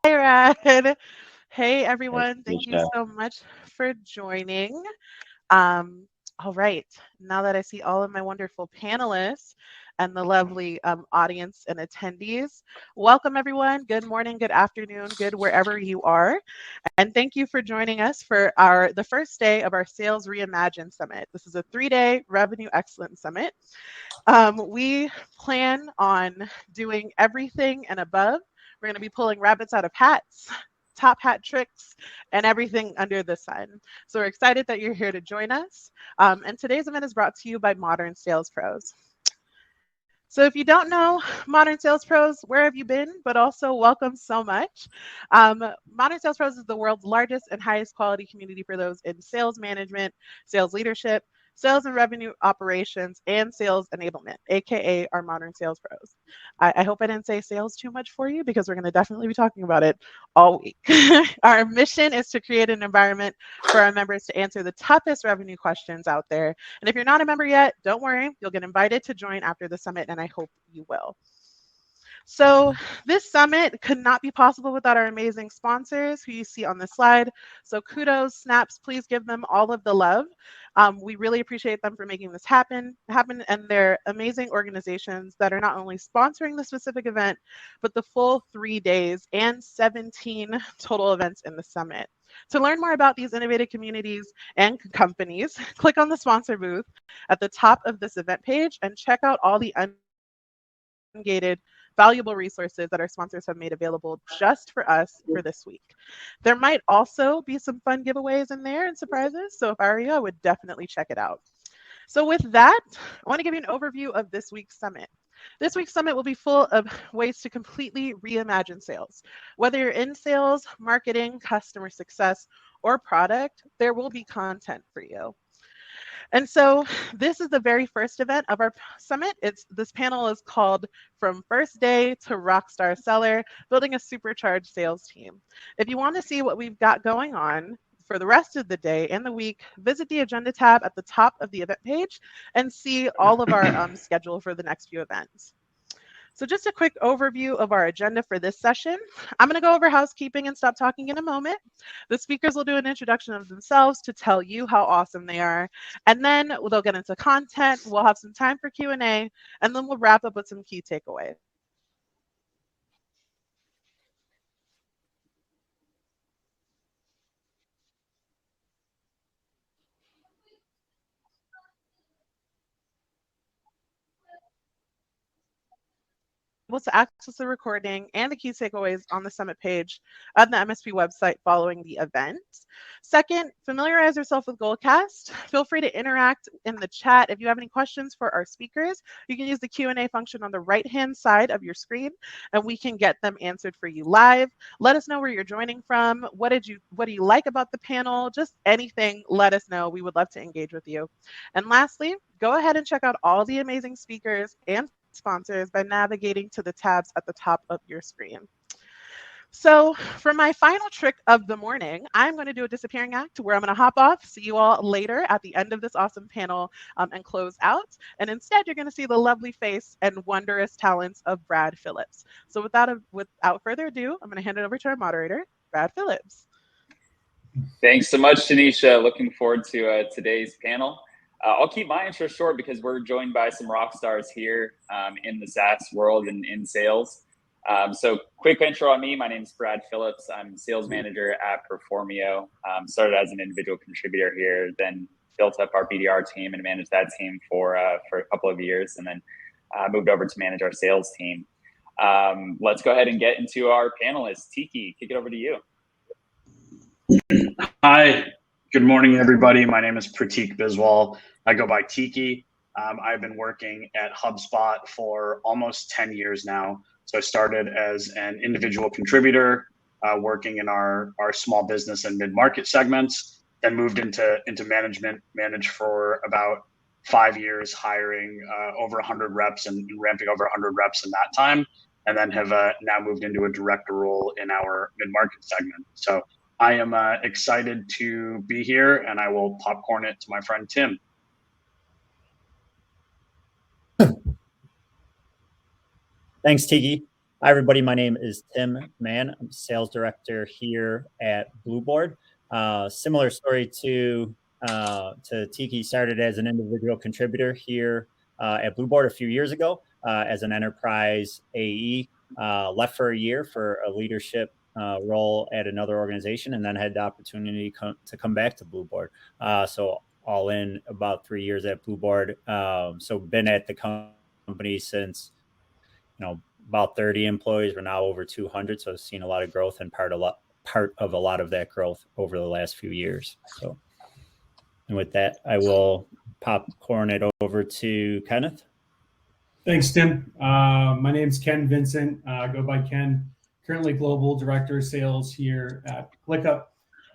Hey, Rad. Hey, Hey, everyone. Thank you Felicia. so much for joining. Um, all right. Now that I see all of my wonderful panelists and the lovely audience and attendees, welcome, everyone. Good morning, good afternoon, good wherever you are. And thank you for joining us for the first day of our Sales Reimagine Summit. This is a 3-day Revenue Excellence Summit. We plan on doing everything and above. We're going to be pulling rabbits out of hats, top hat tricks, and everything under the sun. So we're excited that you're here to join us. And today's event is brought to you by Modern Sales Pros. So if you don't know Modern Sales Pros, where have you been? But also welcome so much. Modern Sales Pros is the world's largest and highest quality community for those in sales management, sales leadership, sales and revenue operations, and sales enablement, aka our Modern Sales Pros. I hope I didn't say sales too much for you because we're going to definitely be talking about it all week. Our mission is to create an environment for our members to answer the toughest revenue questions out there. And if you're not a member yet, don't worry, you'll get invited to join after the summit, and I hope you will. So this summit could not be possible without our amazing sponsors who you see on the slide. So kudos, snaps, please give them all of the love. We really appreciate them for making this happen, and they're amazing organizations that are not only sponsoring the specific event, but the full 3 days and 17 total events in the summit. To learn more about these innovative communities and companies, click on the sponsor booth at the top of this event page and check out all the ungated valuable resources that our sponsors have made available just for us for this week. There might also be some fun giveaways in there and surprises. So if I were you, I would definitely check it out. So with that, I want to give you an overview of this week's summit. This week's summit will be full of ways to completely reimagine sales. Whether you're in sales, marketing, customer success, or product, there will be content for you. And so this is the very first event of our summit. This panel is called From First Day to Rockstar Seller, Building a Supercharged Sales Team. If you want to see what we've got going on for the rest of the day and the week, visit the agenda tab at the top of the event page and see all of our schedule for the next few events. So just a quick overview of our agenda for this session. I'm going to go over housekeeping and stop talking in a moment. The speakers will do an introduction of themselves to tell you how awesome they are. And then they'll get into content. We'll have some time for Q&A, and then we'll wrap up with some key takeaways. Able to access the recording and the key takeaways on the summit page of the MSP website following the event. Second, familiarize yourself with Goalcast. Feel free to interact in the chat. If you have any questions for our speakers, you can use the Q&A function on the right-hand side of your screen, and we can get them answered for you live. Let us know where you're joining from. What do you like about the panel? Just anything, let us know. We would love to engage with you. And lastly, go ahead and check out all the amazing speakers and sponsors by navigating to the tabs at the top of your screen. So for my final trick of the morning, I'm going to do a disappearing act where I'm going to hop off, see you all later at the end of this awesome panel and close out. And instead, you're going to see the lovely face and wondrous talents of Brad Phillips. So without further ado, I'm going to hand it over to our moderator, Brad Phillips. Thanks so much, Tanisha. Looking forward to today's panel. I'll keep my intro short because we're joined by some rock stars here in the SaaS world and in sales. So quick intro on me. My name is Brad Phillips. I'm sales manager at Performio. Started as an individual contributor here, then built up our BDR team and managed that team for a couple of years, and then moved over to manage our sales team. Let's go ahead and get into our panelists. Tiki, kick it over to you. Hi, good morning, everybody. My name is Pratik Biswal. I go by Tiki. I've been working at HubSpot for almost 10 years now. So I started as an individual contributor, working in our small business and mid-market segments, then moved into management, managed for about 5 years, hiring over 100 reps and ramping over 100 reps in that time, and then have now moved into a director role in our mid-market segment. So I am excited to be here, and I will popcorn it to my friend Tim. Thanks, Tiki. Hi, everybody. My name is Tim Mann. I'm sales director here at Blueboard. Similar story to Tiki. Started as an individual contributor here at Blueboard a few years ago as an enterprise AE. Left for a year for a leadership role at another organization, and then had the opportunity to come back to Blueboard. So all in about 3 years at Blueboard. So been at the company since, about 30 employees. We're now over 200. So I've seen a lot of growth and part of a lot of that growth over the last few years. So, and with that, I will popcorn it over to Kenneth. Thanks, Tim. My name's Ken Vincent. I go by Ken, currently Global Director of Sales here at ClickUp.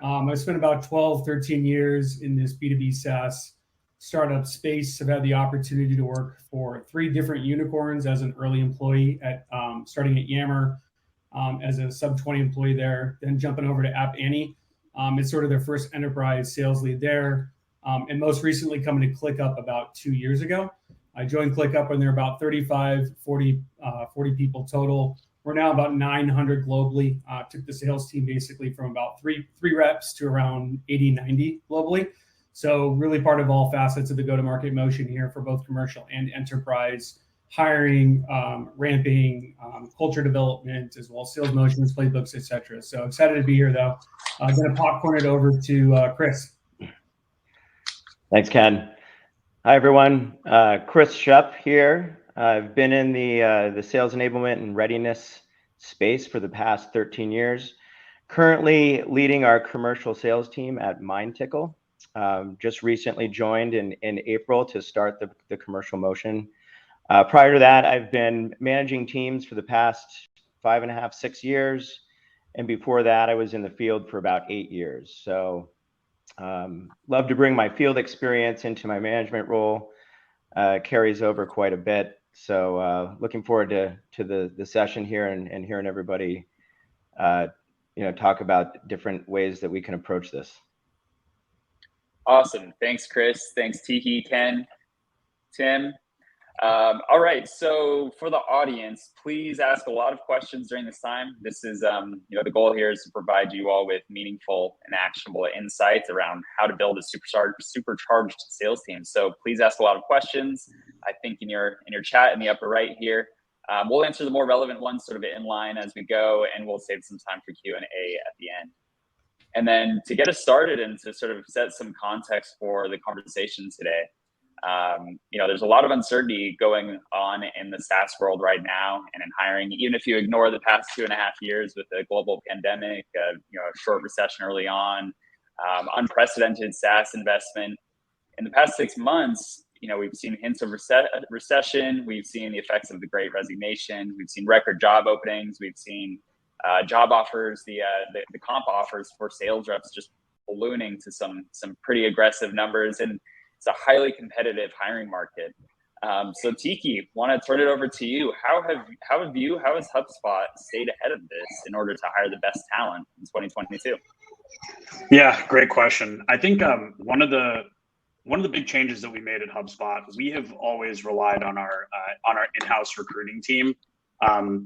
I've spent about 12, 13 years in this B2B SaaS startup space. I've had the opportunity to work for 3 different unicorns as an early employee at starting at Yammer as a sub 20 employee there, then jumping over to App Annie. It's sort of their first enterprise sales lead there. And most recently coming to ClickUp about 2 years ago. I joined ClickUp when they're about 35, 40 people total. We're now about 900 globally. Took the sales team basically from about three reps to around 80, 90 globally. So really part of all facets of the go-to-market motion here for both commercial and enterprise, hiring, ramping, culture development, as well as sales motions, playbooks, etc. So excited to be here, though. I'm going to popcorn it over to Chris. Thanks, Ken. Hi, everyone. Chris Shep here. I've been in the sales enablement and readiness space for the past 13 years. Currently leading our commercial sales team at MindTickle. Just recently joined in April to start the commercial motion. Prior to that, I've been managing teams for the past 5.5, 6 years. And before that, I was in the field for about 8 years. So love to bring my field experience into my management role. Carries over quite a bit. So looking forward to the session here and hearing everybody talk about different ways that we can approach this. Awesome. Thanks, Chris. Thanks, Tiki, Ken, Tim. All right. So for the audience, please ask a lot of questions during this time. This is, the goal here is to provide you all with meaningful and actionable insights around how to build a supercharged sales team. So please ask a lot of questions. I think in your chat in the upper right here, we'll answer the more relevant ones sort of in line as we go, and we'll save some time for Q&A at the end. And then to get us started and to sort of set some context for the conversation today, there's a lot of uncertainty going on in the SaaS world right now and in hiring. Even if you ignore the past 2.5 years with the global pandemic, a short recession early on, unprecedented SaaS investment. In the past 6 months, we've seen hints of recession. We've seen the effects of the Great Resignation. We've seen record job openings. We've seen job offers, the comp offers for sales reps just ballooning to some pretty aggressive numbers, and it's a highly competitive hiring market. So Tiki, want to turn it over to you. How has HubSpot stayed ahead of this in order to hire the best talent in 2022? Yeah, great question. I think one of the big changes that we made at HubSpot, we have always relied on our in-house recruiting team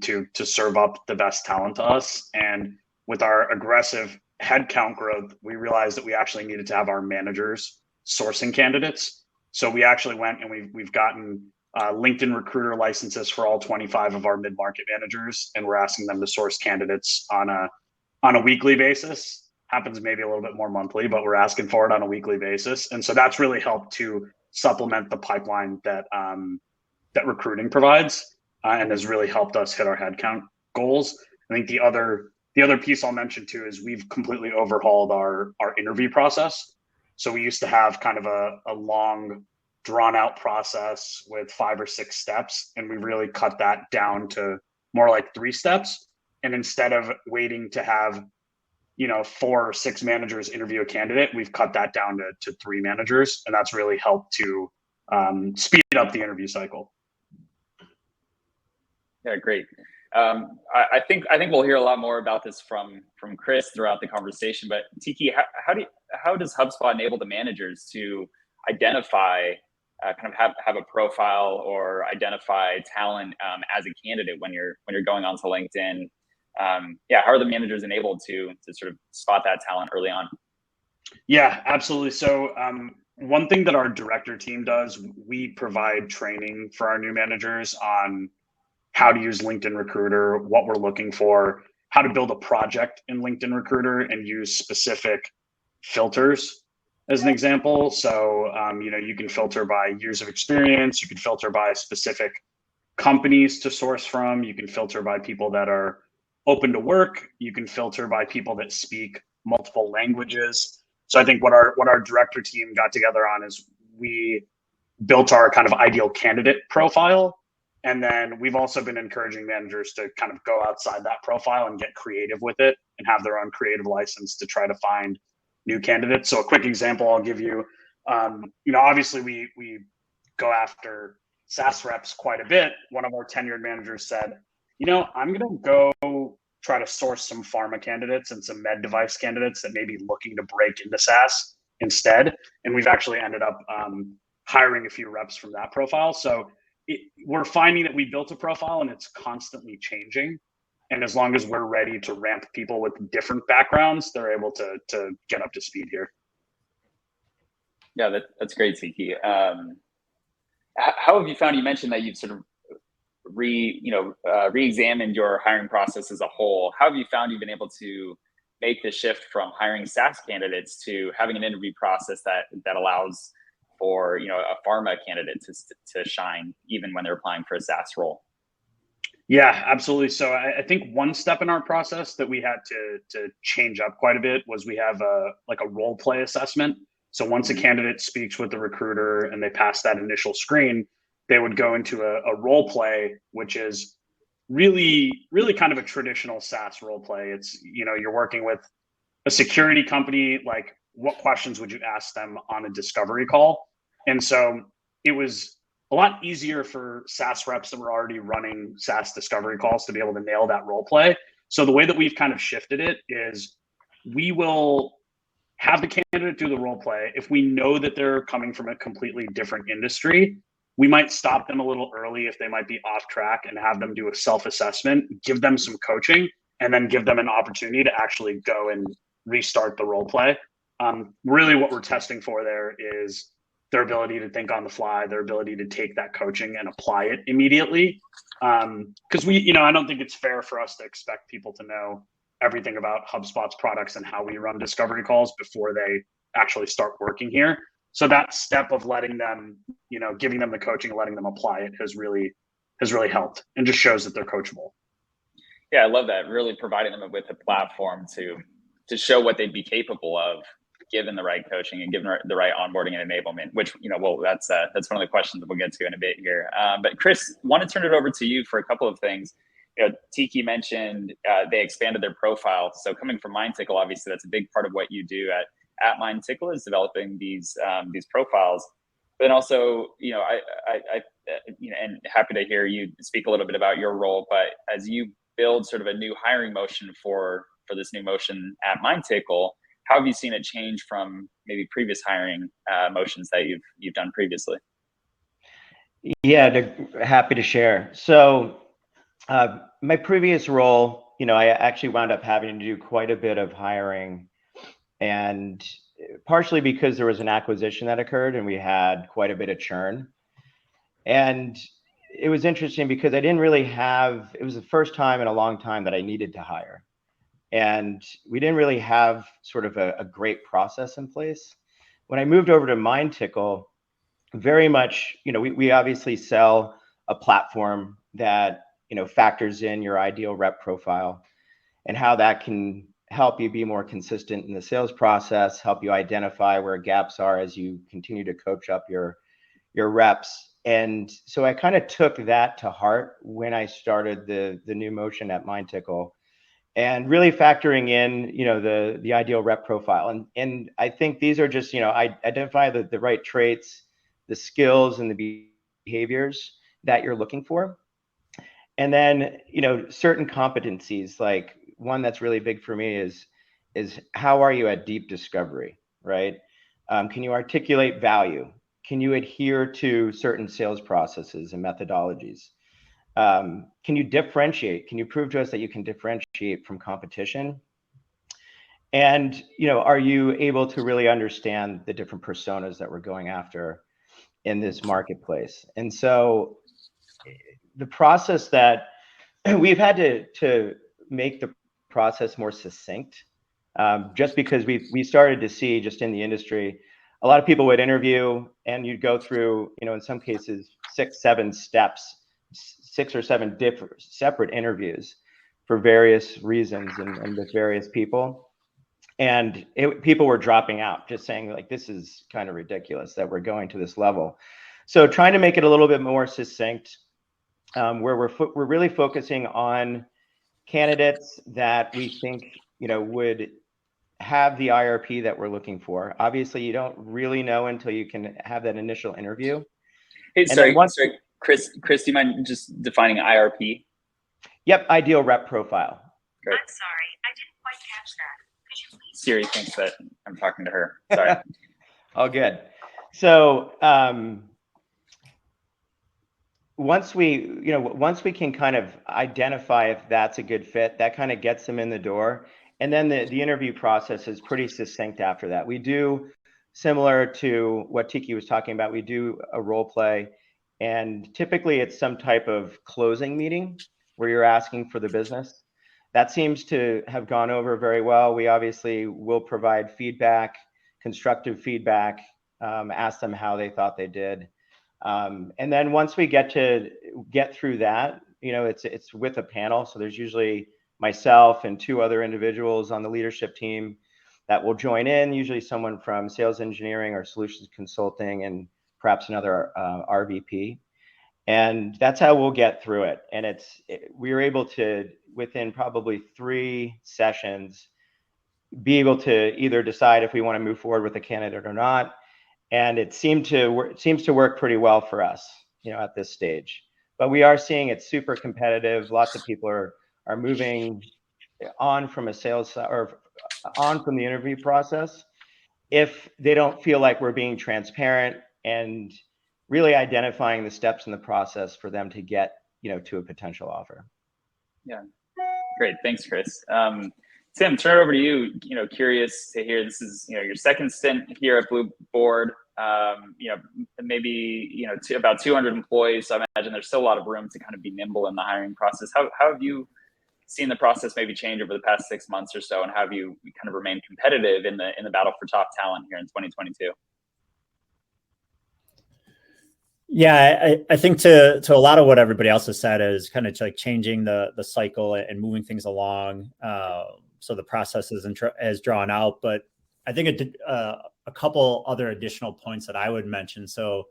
to serve up the best talent to us. And with our aggressive headcount growth, we realized that we actually needed to have our managers sourcing candidates. So we actually went and we've gotten LinkedIn recruiter licenses for all 25 of our mid-market managers, and we're asking them to source candidates on a weekly basis. Happens maybe a little bit more monthly, but we're asking for it on a weekly basis. And so that's really helped to supplement the pipeline that recruiting provides. And has really helped us hit our headcount goals. I think the other piece I'll mention too is we've completely overhauled our interview process. So we used to have kind of a long, drawn out process with 5 or 6 steps, and we really cut that down to more like 3 steps. And instead of waiting to have 4 or 6 managers interview a candidate, we've cut that down to 3 managers, and that's really helped to speed up the interview cycle. Yeah, great. I think we'll hear a lot more about this from Chris throughout the conversation. But Tiki, how does HubSpot enable the managers to identify kind of have a profile or identify talent as a candidate when you're going onto LinkedIn? How are the managers enabled to sort of spot that talent early on? Yeah, absolutely. So one thing that our director team does, we provide training for our new managers on how to use LinkedIn Recruiter, what we're looking for, how to build a project in LinkedIn Recruiter and use specific filters as an example. So, you can filter by years of experience, you can filter by specific companies to source from, you can filter by people that are open to work, you can filter by people that speak multiple languages. So I think what our director team got together on is we built our kind of ideal candidate profile. And then we've also been encouraging managers to kind of go outside that profile and get creative with it and have their own creative license to try to find new candidates. So a quick example I'll give you, obviously we go after SaaS reps quite a bit. One of our tenured managers said, I'm going to go try to source some pharma candidates and some med device candidates that may be looking to break into SaaS instead. And we've actually ended up hiring a few reps from that profile. So we're finding that we built a profile and it's constantly changing. And as long as we're ready to ramp people with different backgrounds, they're able to get up to speed here. Yeah, that's great, Tiki. How have you found? You mentioned that you've sort of re-examined your hiring process as a whole. How have you found you've been able to make the shift from hiring SaaS candidates to having an interview process that allows for a pharma candidate to shine even when they're applying for a SaaS role? Yeah, absolutely. So I think one step in our process that we had to change up quite a bit was we have a role play assessment. So once a candidate speaks with the recruiter and they pass that initial screen, they would go into a role play, which is really, really kind of a traditional SaaS role play. It's, you're working with a security company, like what questions would you ask them on a discovery call? And so it was a lot easier for SaaS reps that were already running SaaS discovery calls to be able to nail that role play. So the way that we've kind of shifted it is we will have the candidate do the role play. If we know that they're coming from a completely different industry, we might stop them a little early if they might be off track and have them do a self-assessment, give them some coaching, and then give them an opportunity to actually go and restart the role play. Really what we're testing for there is their ability to think on the fly, their ability to take that coaching and apply it immediately. Because I don't think it's fair for us to expect people to know everything about HubSpot's products and how we run discovery calls before they actually start working here. So that step of letting them, giving them the coaching, letting them apply it has really helped and just shows that they're coachable. Yeah, I love that. Really providing them with a platform to show what they'd be capable of, given the right coaching and given the right onboarding and enablement, which, that's one of the questions that we'll get to in a bit here. But Chris, want to turn it over to you for a couple of things. Tiki mentioned they expanded their profile. So coming from MindTickle, obviously that's a big part of what you do at MindTickle is developing these profiles. But then also, and happy to hear you speak a little bit about your role. But as you build sort of a new hiring motion for this new motion at MindTickle, how have you seen it change from maybe previous hiring motions that you've done previously? Yeah, happy to share. So my previous role, I actually wound up having to do quite a bit of hiring, and partially because there was an acquisition that occurred and we had quite a bit of churn. And it was interesting because it was the first time in a long time that I needed to hire. And we didn't really have sort of a great process in place. When I moved over to MindTickle, very much, we obviously sell a platform that, factors in your ideal rep profile and how that can help you be more consistent in the sales process, help you identify where gaps are as you continue to coach up your reps. And so I kind of took that to heart when I started the new motion at MindTickle. And really factoring in, the ideal rep profile. And I think these are just, I identify the right traits, the skills and the behaviors that you're looking for. And then, certain competencies, like one that's really big for me is how are you at deep discovery, right? Can you articulate value? Can you adhere to certain sales processes and methodologies? Can you differentiate? Can you prove to us that you can differentiate from competition? And, are you able to really understand the different personas that we're going after in this marketplace? And so the process that we've had to make the process more succinct, just because we started to see just in the industry, a lot of people would interview and you'd go through, in some cases, 6-7 steps, 6 or 7 different separate interviews for various reasons and with various people. And people were dropping out, just saying like, this is kind of ridiculous that we're going to this level. So trying to make it a little bit more succinct, where we're really focusing on candidates that we think, would have the IRP that we're looking for. Obviously, you don't really know until you can have that initial interview. Hey, sorry, Chris, do you mind just defining IRP? Yep, ideal rep profile. Great. I'm sorry, I didn't quite catch that. Could you please? Siri thinks that I'm talking to her. Sorry. All good. So once we can kind of identify if that's a good fit, that kind of gets them in the door. And then the interview process is pretty succinct after that. We do, similar to what Tiki was talking about, we do a role play. And typically it's some type of closing meeting where you're asking for the business. That seems to have gone over very well. We obviously will provide feedback, constructive feedback, ask them how they thought they did. And then once we get through that, it's with a panel. So there's usually myself and 2 other individuals on the leadership team that will join in, usually someone from sales engineering or solutions consulting and perhaps another RVP. And that's how we'll get through it. And we were able to, within probably 3 sessions, be able to either decide if we want to move forward with a candidate or not. And it seems to work pretty well for us, at this stage. But we are seeing it super competitive. Lots of people are moving on from a sales or on from the interview process if they don't feel like we're being transparent and really identifying the steps in the process for them to get, to a potential offer. Yeah, great. Thanks, Chris. Tim, turn it over to you. Curious to hear, this is, your second stint here at Blue Board. Maybe, about 200 employees. So I imagine there's still a lot of room to kind of be nimble in the hiring process. How have you seen the process maybe change over the past 6 months or so, and how have you kind of remained competitive in the battle for top talent here in 2022? Yeah, I think to a lot of what everybody else has said is kind of like changing the cycle and moving things along. So the process isn't as drawn out, but I think a couple other additional points that I would mention. So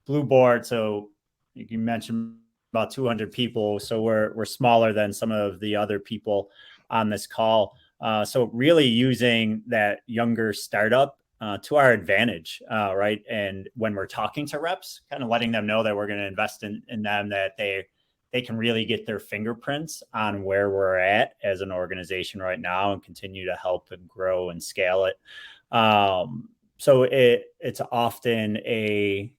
Blue Board, so you mentioned about 200 people. So we're smaller than some of the other people on this call. So really using that younger startup to our advantage, right? And when we're talking to reps, kind of letting them know that we're going to invest in them, that they can really get their fingerprints on where we're at as an organization right now and continue to help and grow and scale it. So it's often a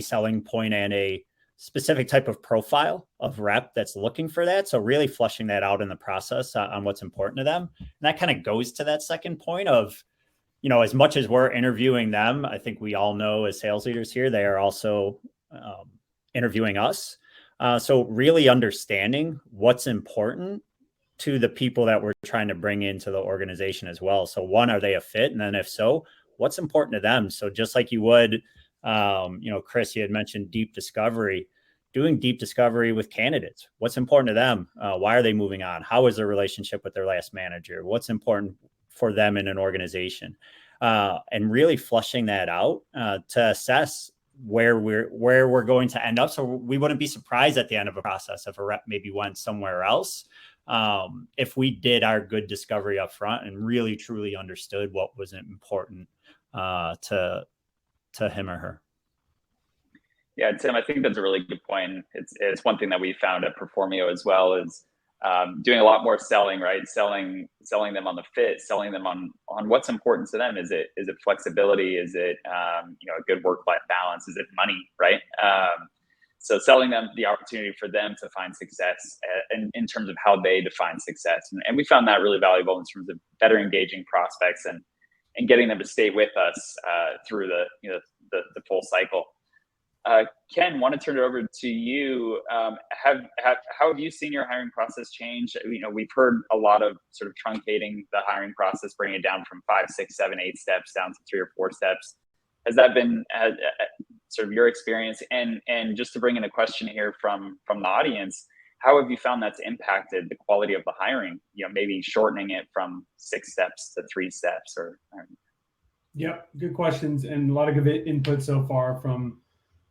selling point and a specific type of profile of rep that's looking for that. So really flushing that out in the process on what's important to them. And that kind of goes to that second point of, as much as we're interviewing them, I think we all know as sales leaders here, they are also interviewing us. So really understanding what's important to the people that we're trying to bring into the organization as well. So one, are they a fit? And then if so, what's important to them? So just like you would, Chris, you had mentioned deep discovery, doing deep discovery with candidates. What's important to them? Why are they moving on? How is their relationship with their last manager? What's important for them in an organization? And really flushing that out to assess where we're going to end up. So we wouldn't be surprised at the end of a process if a rep maybe went somewhere else. If we did our good discovery up front and really truly understood what was important to him or her. Yeah, Tim, I think that's a really good point. It's one thing that we found at Performio as well is doing a lot more selling, right? Selling them on the fit, selling them on what's important to them. Is it flexibility? Is it a good work-life balance? Is it money, right? So selling them the opportunity for them to find success in terms of how they define success. And we found that really valuable in terms of better engaging prospects and getting them to stay with us through the full cycle. Ken, want to turn it over to you. How have you seen your hiring process change? We've heard a lot of sort of truncating the hiring process, bringing it down from 5, 6, 7, 8 steps down to 3 or 4 steps. Has that been sort of your experience? And just to bring in a question here from the audience, how have you found that's impacted the quality of the hiring? Maybe shortening it from 6 steps to 3 steps or. Yep, good questions and a lot of good input so far from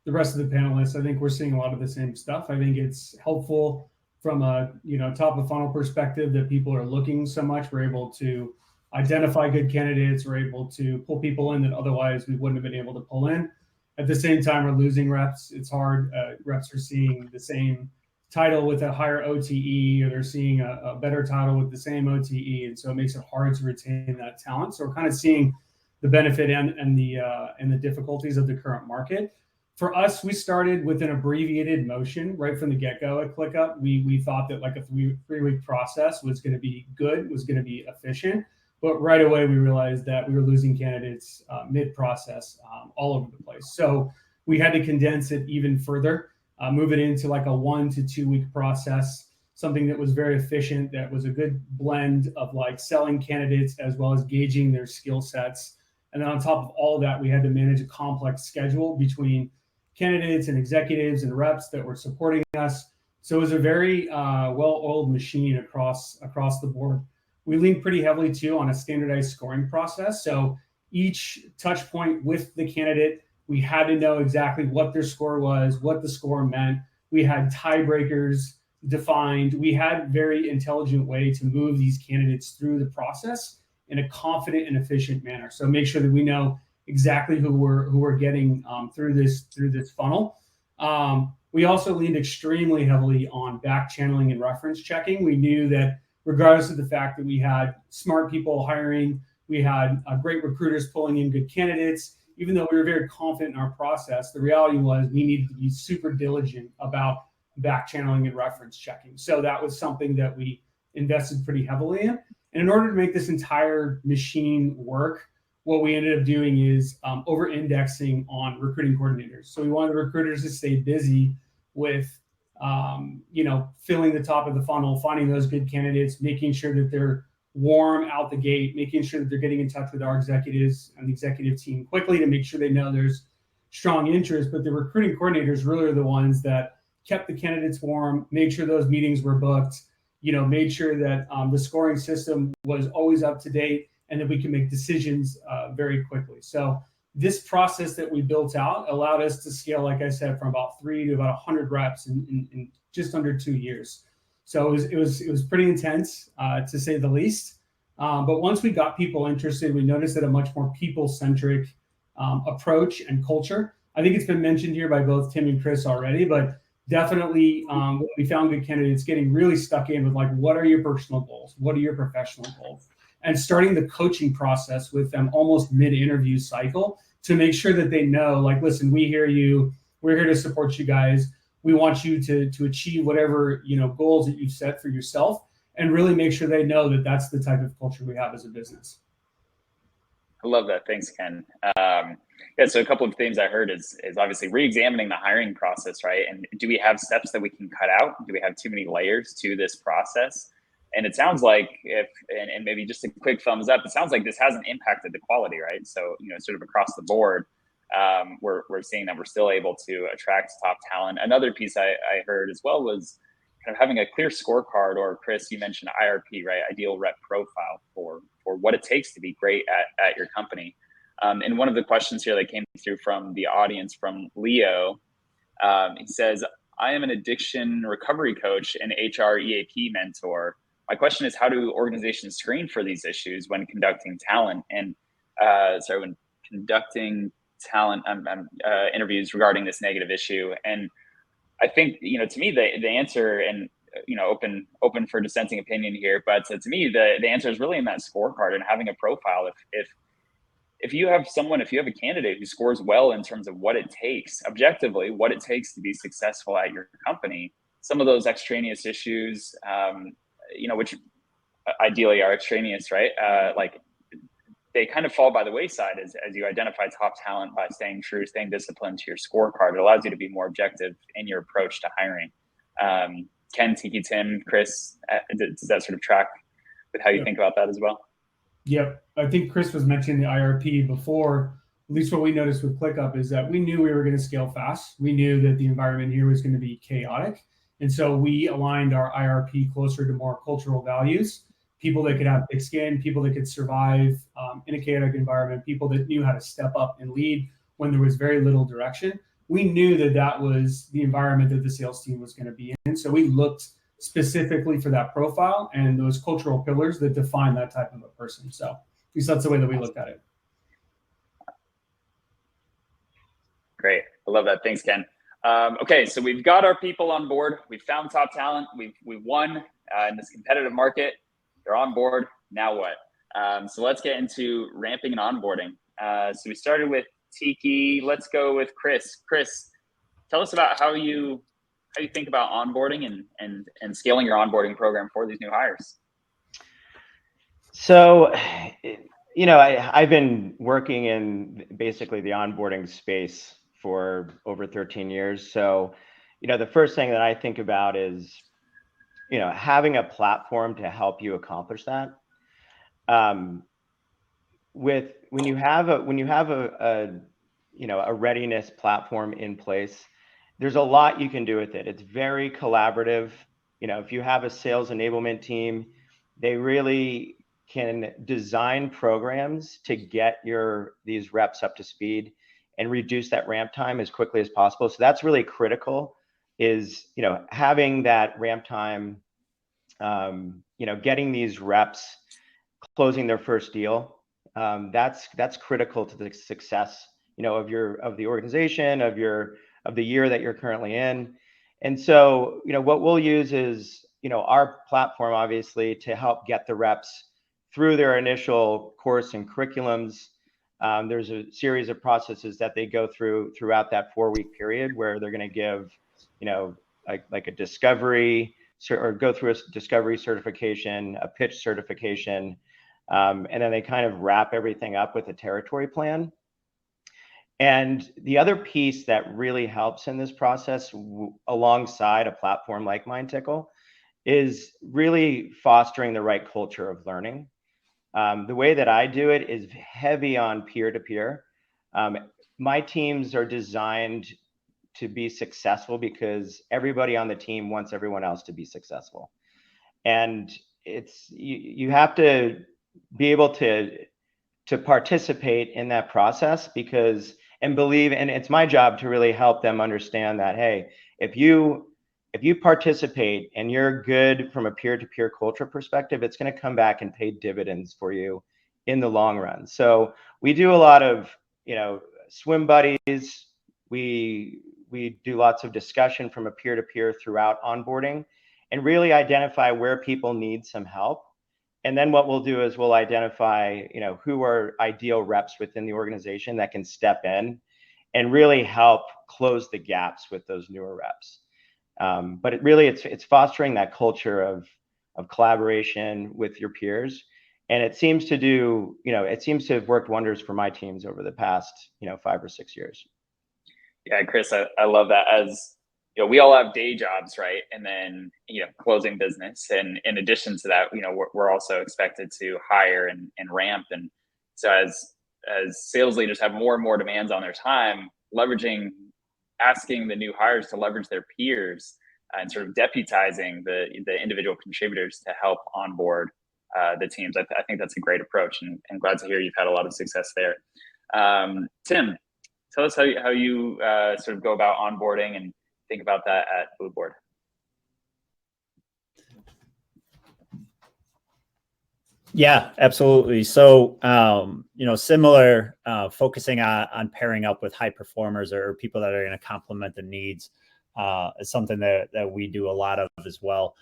the rest of the panelists. I think we're seeing a lot of the same stuff. I think it's helpful from a top of funnel perspective that people are looking so much. We're able to identify good candidates. We're able to pull people in that otherwise we wouldn't have been able to pull in. At the same time, we're losing reps. It's hard. Reps are seeing the same title with a higher OTE, or they're seeing a better title with the same OTE, and so it makes it hard to retain that talent. So we're kind of seeing the benefit and the difficulties of the current market. For us, we started with an abbreviated motion right from the get-go at ClickUp. We thought that like a three-week process was going to be good, was going to be efficient. But right away, we realized that we were losing candidates mid-process all over the place. So we had to condense it even further, move it into like a 1 to 2 week process, something that was very efficient, that was a good blend of like selling candidates as well as gauging their skill sets. And then on top of all of that, we had to manage a complex schedule between candidates and executives and reps that were supporting us. So it was a very well-oiled machine across the board. We leaned pretty heavily too on a standardized scoring process. So each touch point with the candidate, we had to know exactly what their score was, what the score meant. We had tiebreakers defined. We had a very intelligent way to move these candidates through the process in a confident and efficient manner. So make sure that we know exactly who we're getting through this funnel. We also leaned extremely heavily on back channeling and reference checking. We knew that regardless of the fact that we had smart people hiring, we had great recruiters pulling in good candidates, even though we were very confident in our process, the reality was we needed to be super diligent about back channeling and reference checking. So that was something that we invested pretty heavily in. And in order to make this entire machine work, what we ended up doing is over-indexing on recruiting coordinators. So we wanted recruiters to stay busy with, filling the top of the funnel, finding those good candidates, making sure that they're warm out the gate, making sure that they're getting in touch with our executives and the executive team quickly to make sure they know there's strong interest. But the recruiting coordinators really are the ones that kept the candidates warm, made sure those meetings were booked, made sure that the scoring system was always up to date, and that we can make decisions very quickly. So this process that we built out allowed us to scale, like I said, from about 3 to about 100 reps in just under 2 years. So it was pretty intense, to say the least. But once we got people interested, we noticed that a much more people-centric approach and culture. I think it's been mentioned here by both Tim and Chris already, but definitely we found good candidates getting really stuck in with like, what are your personal goals? What are your professional goals? And starting the coaching process with them almost mid-interview cycle to make sure that they know, like, listen, we hear you. We're here to support you guys. We want you to achieve whatever goals that you've set for yourself, and really make sure they know that that's the type of culture we have as a business. I love that. Thanks, Ken. So a couple of things I heard is obviously re-examining the hiring process, right? And do we have steps that we can cut out? Do we have too many layers to this process? And it sounds like and maybe just a quick thumbs up, it sounds like this hasn't impacted the quality, right? So, sort of across the board, we're seeing that we're still able to attract top talent. Another piece I heard as well was kind of having a clear scorecard, or Chris, you mentioned IRP, right? Ideal rep profile for what it takes to be great at your company. And one of the questions here that came through from the audience from Leo, he says, I am an addiction recovery coach and HR EAP mentor. My question is, how do organizations screen for these issues when conducting talent interviews regarding this negative issue? And I think, to me, the answer, and open for dissenting opinion here, but to me, the answer is really in that scorecard and having a profile. If you have a candidate who scores well in terms of what it takes, objectively, what it takes to be successful at your company, some of those extraneous issues, which ideally are extraneous, right? Like they kind of fall by the wayside as you identify top talent by staying true, staying disciplined to your scorecard. It allows you to be more objective in your approach to hiring. Ken, Tiki, Tim, Chris, does that sort of track with how you think about that as well? Yep. I think Chris was mentioning the IRP before. At least what we noticed with ClickUp is that we knew we were going to scale fast. We knew that the environment here was going to be chaotic. And so we aligned our IRP closer to more cultural values, people that could have thick skin, people that could survive in a chaotic environment, people that knew how to step up and lead when there was very little direction. We knew that was the environment that the sales team was going to be in. So we looked specifically for that profile and those cultural pillars that define that type of a person. So at least that's the way that we looked at it. Great. I love that. Thanks, Ken. Okay, so we've got our people on board. We've found top talent. We've won in this competitive market. They're on board. Now what? So let's get into ramping and onboarding. So we started with Tiki. Let's go with Chris. Chris, tell us about how you think about onboarding and scaling your onboarding program for these new hires. So, I've been working in basically the onboarding space for over 13 years. So, the first thing that I think about is, having a platform to help you accomplish that. When you have a readiness platform in place, there's a lot you can do with it. It's very collaborative. If you have a sales enablement team, they really can design programs to get these reps up to speed and reduce that ramp time as quickly as possible. So that's really critical, is having that ramp time, getting these reps closing their first deal. That's critical to the success of the organization, of the year that you're currently in. And so what we'll use is our platform, obviously, to help get the reps through their initial course and curriculums. There's a series of processes that they go throughout that 4-week period, where they're going to give like a discovery, or go through a discovery certification, a pitch certification, and then they kind of wrap everything up with a territory plan. And the other piece that really helps in this process, alongside a platform like MindTickle, is really fostering the right culture of learning. The way that I do it is heavy on peer-to-peer. My teams are designed to be successful because everybody on the team wants everyone else to be successful. And you have to be able to participate in that process, and believe, and it's my job to really help them understand that, hey, if you participate and you're good from a peer-to-peer culture perspective, it's going to come back and pay dividends for you in the long run. So we do a lot of swim buddies. We do lots of discussion from a peer-to-peer throughout onboarding, and really identify where people need some help. And then what we'll do is we'll identify, who are ideal reps within the organization that can step in and really help close the gaps with those newer reps. But it's fostering that culture of collaboration with your peers. And it seems to have worked wonders for my teams over the past, 5 or 6 years. Yeah, Chris, I love that. As we all have day jobs, right? And then, closing business. And in addition to that, we're also expected to hire and ramp. And so as sales leaders have more and more demands on their time, asking the new hires to leverage their peers and sort of deputizing the individual contributors to help onboard the teams. I think that's a great approach, and glad to hear you've had a lot of success there. Tim, tell us how you sort of go about onboarding and think about that at Blueboard. Yeah, absolutely. So, similar, focusing on pairing up with high performers or people that are going to complement the needs is something that we do a lot of as well.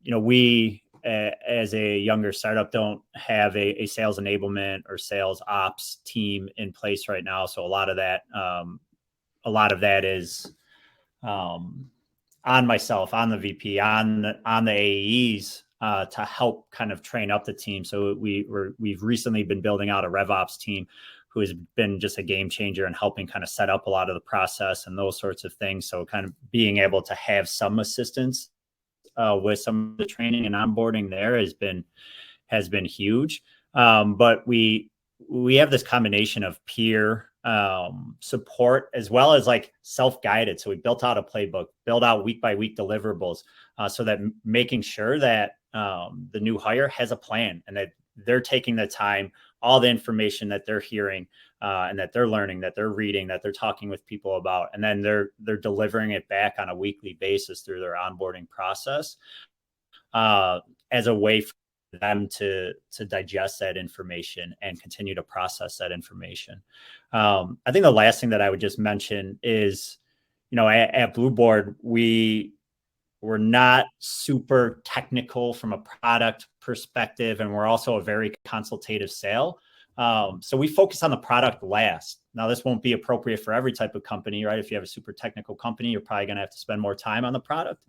We as a younger startup don't have a sales enablement or sales ops team in place right now. So a lot of that is on myself, on the VP, on the AEs to help kind of train up the team. So we've recently been building out a RevOps team who has been just a game changer and helping kind of set up a lot of the process and those sorts of things. So kind of being able to have some assistance with some of the training and onboarding there has been huge. But we have this combination of peer support as well as like self-guided. So we built out a playbook, built out week by week deliverables, so that making sure that the new hire has a plan and that they're taking the time, all the information that they're hearing and that they're learning, that they're reading, that they're talking with people about, and then they're delivering it back on a weekly basis through their onboarding process as a way for them to digest that information and continue to process that information. I think the last thing that I would just mention is, at Blueboard, we're not super technical from a product perspective, and we're also a very consultative sale. So we focus on the product last. Now, this won't be appropriate for every type of company, right? If you have a super technical company, you're probably going to have to spend more time on the product.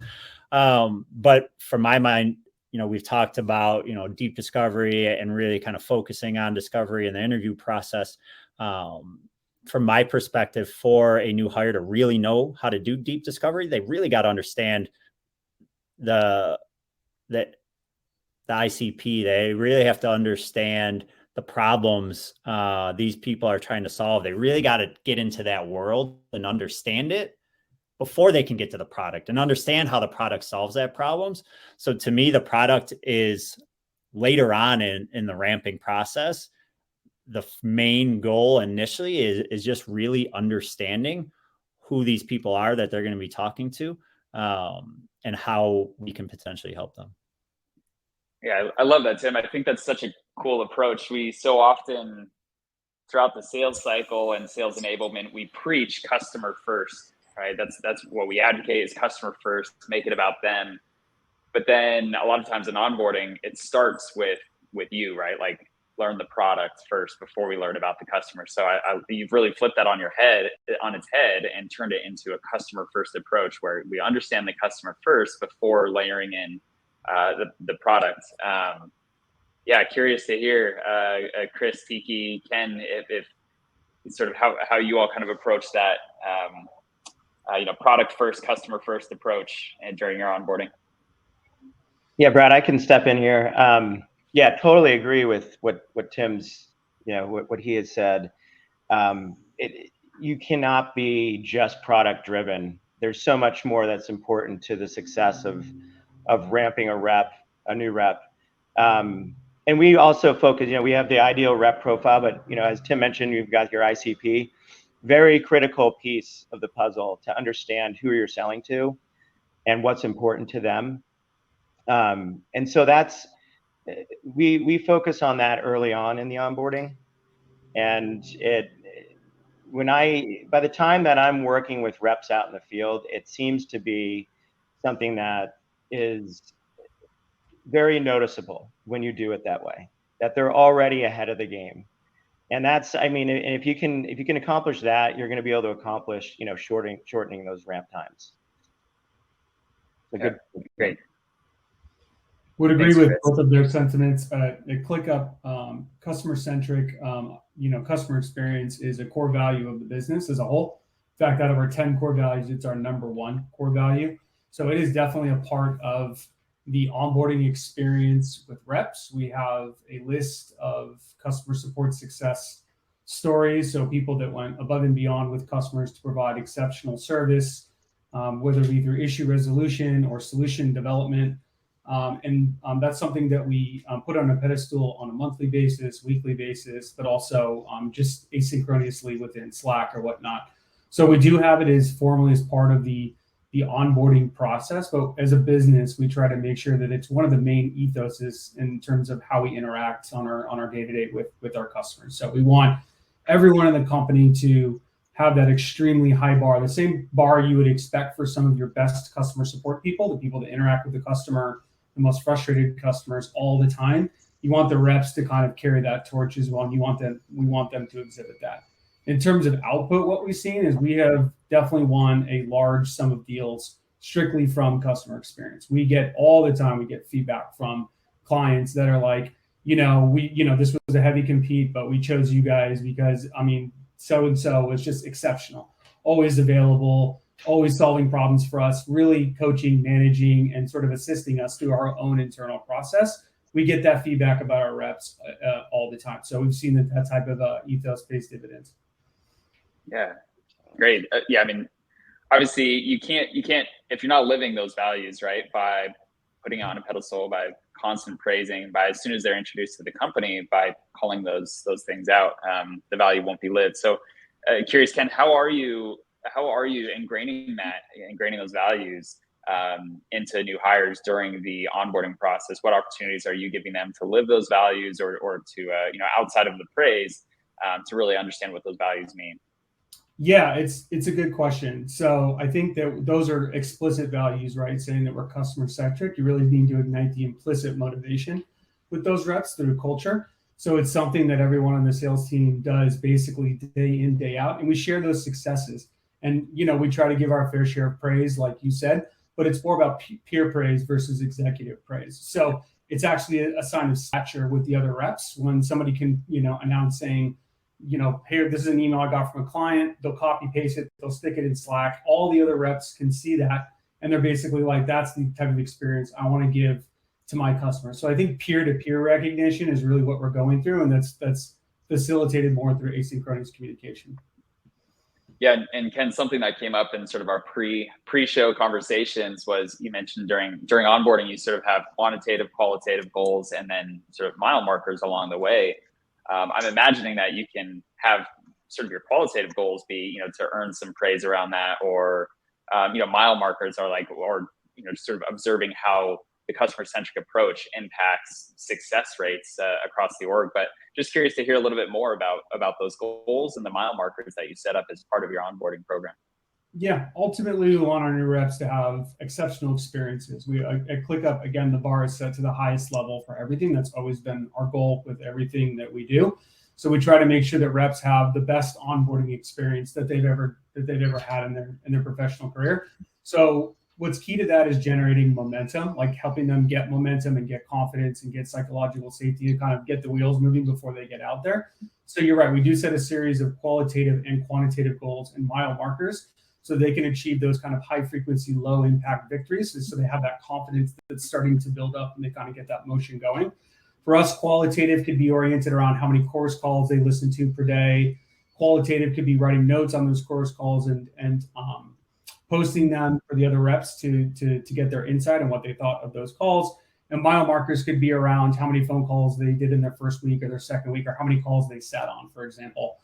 But from my mind, we've talked about, deep discovery and really kind of focusing on discovery and the interview process. From my perspective, for a new hire to really know how to do deep discovery, they really got to understand the ICP. They really have to understand the problems these people are trying to solve. They really got to get into that world and understand it before they can get to the product and understand how the product solves that problems. So to me, the product is later on in the ramping process. The main goal initially is just really understanding who these people are that they're going to be talking to, and how we can potentially help them. Yeah, I love that, Tim. I think that's such a cool approach. We so often throughout the sales cycle and sales enablement, we preach customer first, right? That's what we advocate is customer first, make it about them. But then a lot of times in onboarding, it starts with you, right? Like learn the product first before we learn about the customer. So you've really flipped that on its head and turned it into a customer first approach where we understand the customer first before layering in the product. Curious to hear, Chris, Tiki, Ken, if sort of how you all kind of approach that, product first, customer first approach and during your onboarding. Yeah, Brad, I can step in here. Totally agree with what Tim's, what he has said. You cannot be just product driven. There's so much more that's important to the success of ramping a new rep. And we also focus, we have the ideal rep profile, but, as Tim mentioned, you've got your ICP, very critical piece of the puzzle to understand who you're selling to and what's important to them. And so we focus on that early on in the onboarding. And by the time that I'm working with reps out in the field, it seems to be something that is very noticeable when you do it that way, that they're already ahead of the game. And if you can accomplish that, you're going to be able to accomplish, shortening those ramp times. Great. Would agree with both of their sentiments. At ClickUp, customer-centric, customer experience is a core value of the business as a whole. In fact, out of our 10 core values, it's our number one core value. So it is definitely a part of the onboarding experience with reps. We have a list of customer support success stories. So people that went above and beyond with customers to provide exceptional service, whether it be through issue resolution or solution development. And that's something that we put on a pedestal on a monthly basis, weekly basis, but also just asynchronously within Slack or whatnot. So we do have it as formally as part of the onboarding process, but as a business, we try to make sure that it's one of the main ethoses in terms of how we interact on our day-to-day with our customers. So we want everyone in the company to have that extremely high bar, the same bar you would expect for some of your best customer support people, the people that interact with the customer, the most frustrated customers all the time. You want the reps to kind of carry that torch as well, and we want them to exhibit that. In terms of output, what we've seen is we have definitely won a large sum of deals strictly from customer experience. We get all the time, we get feedback from clients that are like, this was a heavy compete, but we chose you guys because, so-and-so was just exceptional, always available, always solving problems for us, really coaching, managing, and sort of assisting us through our own internal process. We get that feedback about our reps all the time. So we've seen that type of ethos pays dividends. Yeah, great. Obviously you can't, if you're not living those values, right, by putting on a pedestal, by constant praising, by as soon as they're introduced to the company, by calling those things out, the value won't be lived. So curious, Ken, how are you ingraining those values into new hires during the onboarding process? What opportunities are you giving them to live those values or to, outside of the praise, to really understand what those values mean? Yeah, it's a good question. So I think that those are explicit values, right? Saying that we're customer centric. You really need to ignite the implicit motivation with those reps through culture. So it's something that everyone on the sales team does basically day in, day out. And we share those successes. And, we try to give our fair share of praise, like you said, but it's more about peer praise versus executive praise. So it's actually a sign of stature with the other reps when somebody can, announce saying, hey, this is an email I got from a client. They'll copy paste it. They'll stick it in Slack. All the other reps can see that. And they're basically like, that's the type of experience I want to give to my customers. So I think peer-to-peer recognition is really what we're going through. And that's facilitated more through asynchronous communication. Yeah, and Ken, something that came up in sort of our pre-show conversations was you mentioned during onboarding, you sort of have quantitative, qualitative goals, and then sort of mile markers along the way. I'm imagining that you can have sort of your qualitative goals be, to earn some praise around that, or mile markers are like, or sort of observing how the customer-centric approach impacts success rates across the org. But just curious to hear a little bit more about those goals and the mile markers that you set up as part of your onboarding program. Yeah, ultimately we want our new reps to have exceptional experiences. At ClickUp, again, the bar is set to the highest level for everything. That's always been our goal with everything that we do. So we try to make sure that reps have the best onboarding experience that they've ever had in their professional career. So what's key to that is generating momentum, like helping them get momentum and get confidence and get psychological safety to kind of get the wheels moving before they get out there. So you're right, we do set a series of qualitative and quantitative goals and mile markers so they can achieve those kind of high frequency, low impact victories. So they have that confidence that's starting to build up and they kind of get that motion going. For us, qualitative could be oriented around how many course calls they listen to per day. Qualitative could be writing notes on those course calls and posting them for the other reps to get their insight on what they thought of those calls. And mile markers could be around how many phone calls they did in their first week or their second week, or how many calls they sat on, for example,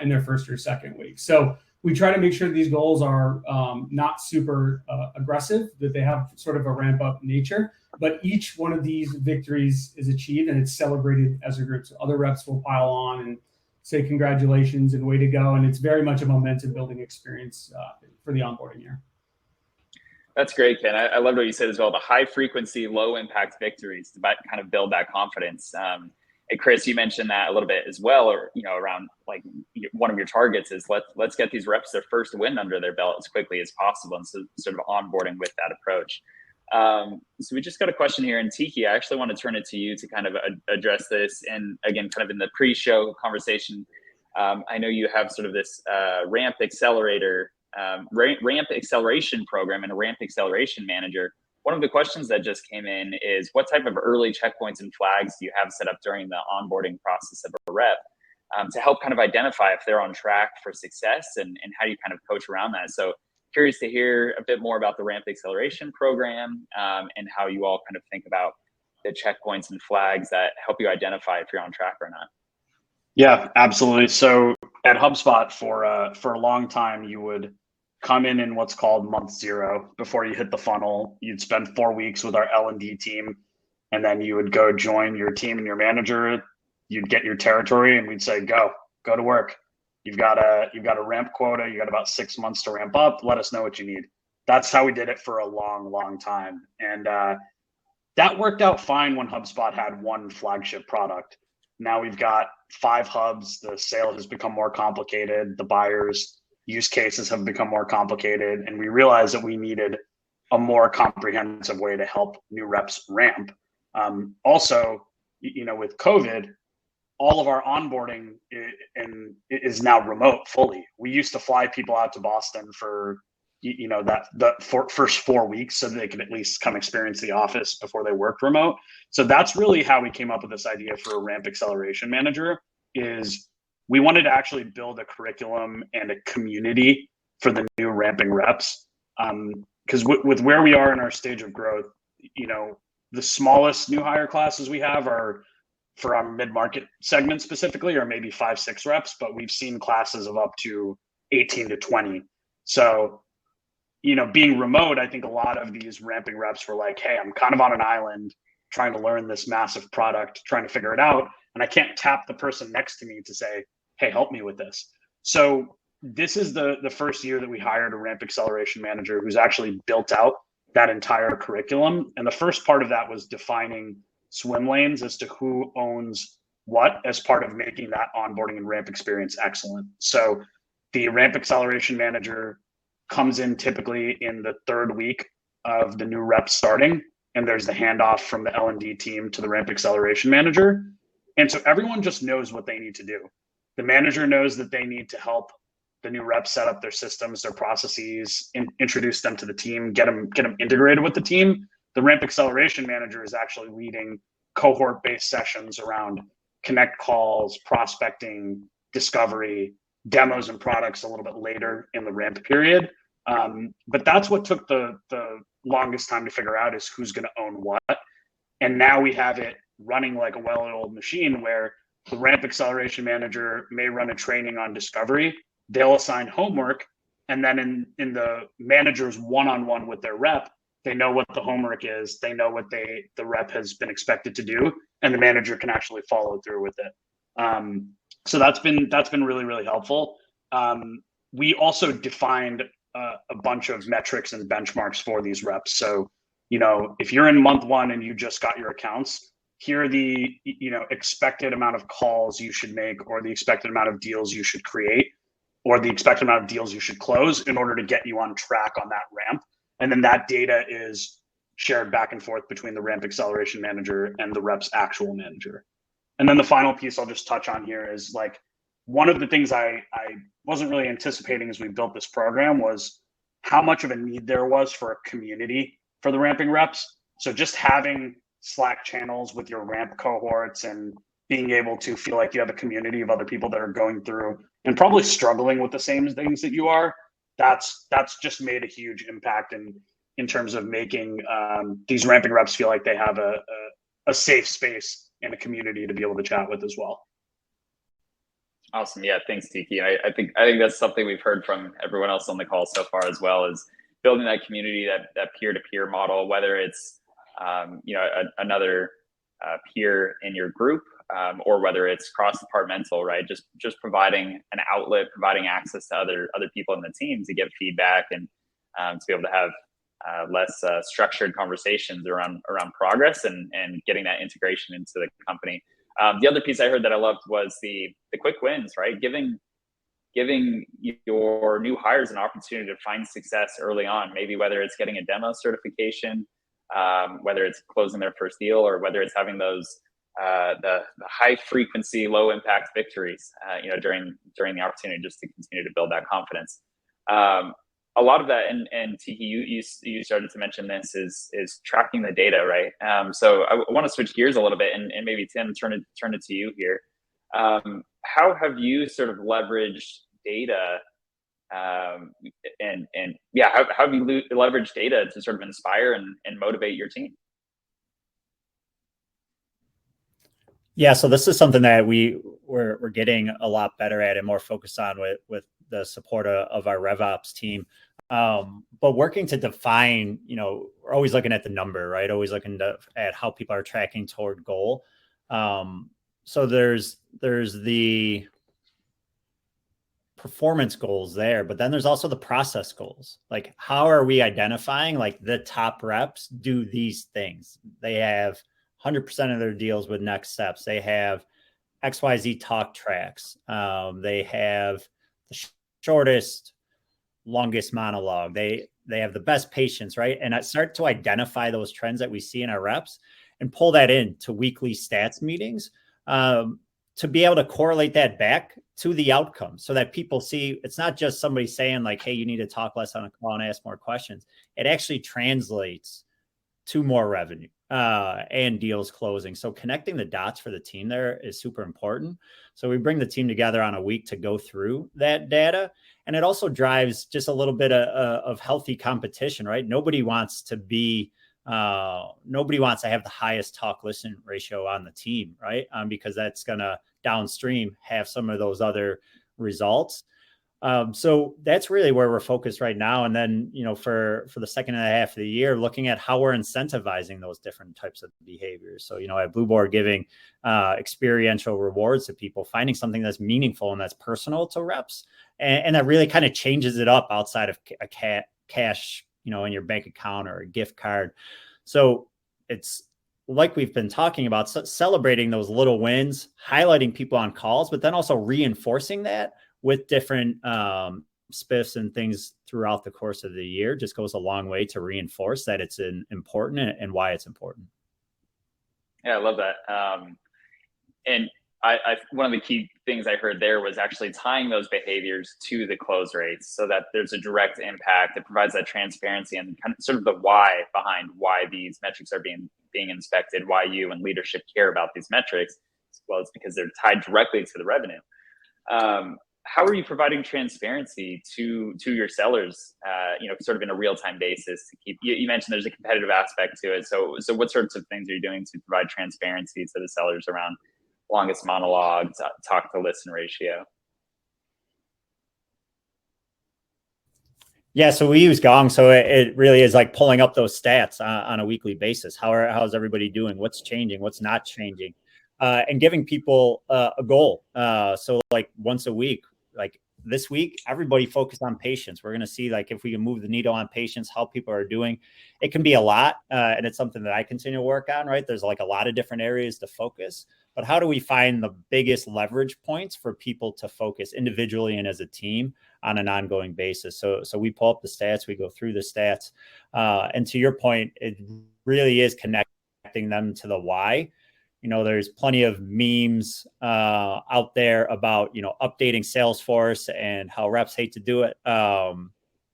in their first or second week. So we try to make sure these goals are not super aggressive, that they have sort of a ramp up nature, but each one of these victories is achieved and it's celebrated as a group. So other reps will pile on and say congratulations and way to go. And it's very much a momentum building experience for the onboarding year. That's great, Ken. I loved what you said as well, the high frequency, low impact victories to kind of build that confidence. And Chris, you mentioned that a little bit as well, or, around like one of your targets is let's get these reps their first win under their belt as quickly as possible. And so sort of onboarding with that approach. So we just got a question here, and Tiki, I actually want to turn it to you to kind of address this. And again, kind of in the pre-show conversation, I know you have sort of this ramp acceleration program and a ramp acceleration manager. One of the questions that just came in is what type of early checkpoints and flags do you have set up during the onboarding process of a rep to help kind of identify if they're on track for success, and how do you kind of coach around that? So curious to hear a bit more about the ramp acceleration program and how you all kind of think about the checkpoints and flags that help you identify if you're on track or not. Yeah, absolutely. So at HubSpot for a long time, you would come in what's called month 0 before you hit the funnel. You'd spend 4 weeks with our L&D team, and then you would go join your team and your manager. You'd get your territory, and we'd say, go to work. You've got a ramp quota. You got about 6 months to ramp up. Let us know what you need. That's how we did it for a long, long time. And that worked out fine when HubSpot had one flagship product. Now we've got 5 hubs. The sale has become more complicated. The buyers' use cases have become more complicated. And we realized that we needed a more comprehensive way to help new reps ramp. Also, with COVID, all of our onboarding is now remote fully. We used to fly people out to Boston for first 4 weeks so that they could at least come experience the office before they worked remote. So that's really how we came up with this idea for a ramp acceleration manager. Is we wanted to actually build a curriculum and a community for the new ramping reps. Because with where we are in our stage of growth, the smallest new hire classes we have are for our mid-market segment specifically, or maybe 5-6 reps, but we've seen classes of up to 18 to 20. So, being remote, I think a lot of these ramping reps were like, hey, I'm kind of on an island trying to learn this massive product, trying to figure it out. And I can't tap the person next to me to say, hey, help me with this. So this is the first year that we hired a ramp acceleration manager who's actually built out that entire curriculum. And the first part of that was defining swim lanes as to who owns what as part of making that onboarding and ramp experience excellent. So the ramp acceleration manager comes in typically in the 3rd week of the new rep starting, and there's the handoff from the L&D team to the ramp acceleration manager. And so everyone just knows what they need to do. The manager knows that they need to help the new reps set up their systems, their processes, introduce them to the team, get them integrated with the team. The ramp acceleration manager is actually leading cohort-based sessions around connect calls, prospecting, discovery, demos and products a little bit later in the ramp period. But that's what took the longest time to figure out, is who's going to own what. And now we have it running like a well-oiled machine where the ramp acceleration manager may run a training on discovery. They'll assign homework. And then in the manager's one-on-one with their rep, they know what the homework is. They know what the rep has been expected to do, and the manager can actually follow through with it. So that's been really, really helpful. We also defined a bunch of metrics and benchmarks for these reps. So, if you're in month 1 and you just got your accounts, here are the expected amount of calls you should make, or the expected amount of deals you should create, or the expected amount of deals you should close in order to get you on track on that ramp. And then that data is shared back and forth between the ramp acceleration manager and the rep's actual manager. And then the final piece I'll just touch on here is like, one of the things I wasn't really anticipating as we built this program was how much of a need there was for a community for the ramping reps. So just having Slack channels with your ramp cohorts and being able to feel like you have a community of other people that are going through and probably struggling with the same things that you are, that's just made a huge impact in terms of making these ramping reps feel like they have a safe space and a community to be able to chat with as well. Awesome. Yeah. Thanks, Tiki. I think that's something we've heard from everyone else on the call so far as well, is building that community, that peer-to-peer model, whether it's another peer in your group, or whether it's cross-departmental, right? Just providing an outlet, providing access to other people in the team to get feedback and to be able to have less structured conversations around progress and getting that integration into the company. The other piece I heard that I loved was the quick wins, right? Giving your new hires an opportunity to find success early on, maybe whether it's getting a demo certification, whether it's closing their first deal, or whether it's having those the high frequency, low impact victories, during the opportunity, just to continue to build that confidence. A lot of that, and Tiki, you started to mention this, is tracking the data, right? So I want to switch gears a little bit, and maybe Tim, turn it to you here. How have you sort of leveraged data, how have you leveraged data to sort of inspire and motivate your team? Yeah, so this is something that we're getting a lot better at and more focused on with the support of our RevOps team. But working to define, we're always looking at the number, right? Always looking at how people are tracking toward goal. So there's the performance goals there, but then there's also the process goals. Like, how are we identifying like the top reps do these things? They have 100% of their deals with next steps. They have XYZ talk tracks. They have the shortest, longest monologue. They have the best patience, right? And I start to identify those trends that we see in our reps and pull that into weekly stats meetings to be able to correlate that back to the outcome so that people see it's not just somebody saying like, hey, you need to talk less on a call and ask more questions. It actually translates to more revenue and deals closing. So connecting the dots for the team there is super important. So we bring the team together on a week to go through that data. And it also drives just a little bit of healthy competition, right? Nobody wants to have the highest talk listen ratio on the team, right? Because that's going to downstream have some of those other results. So that's really where we're focused right now. And then, for the second and a half of the year, looking at how we're incentivizing those different types of behaviors. So, at Blueboard, giving experiential rewards to people, finding something that's meaningful and that's personal to reps. And that really kind of changes it up outside of a cash, in your bank account or a gift card. So it's like we've been talking about, celebrating those little wins, highlighting people on calls, but then also reinforcing that with different spiffs and things throughout the course of the year just goes a long way to reinforce that it's important and why it's important. Yeah, I love that. And I one of the key things I heard there was actually tying those behaviors to the close rates so that there's a direct impact. It provides that transparency and kind of sort of the why behind why these metrics are being inspected, why you and leadership care about these metrics. Well, it's because they're tied directly to the revenue. How are you providing transparency to your sellers, sort of in a real-time basis to keep, you mentioned there's a competitive aspect to it. So what sorts of things are you doing to provide transparency to the sellers around longest monologue, talk to listen ratio? Yeah, so we use Gong. So it really is like pulling up those stats on a weekly basis. How's everybody doing? What's changing? What's not changing? And giving people a goal. So like once a week, like this week, everybody focused on patience. We're going to see like if we can move the needle on patience, how people are doing. It can be a lot. And it's something that I continue to work on, right? There's like a lot of different areas to focus. But how do we find the biggest leverage points for people to focus individually and as a team on an ongoing basis? So we pull up the stats, we go through the stats. And to your point, it really is connecting them to the why. There's plenty of memes out there about, updating Salesforce and how reps hate to do it.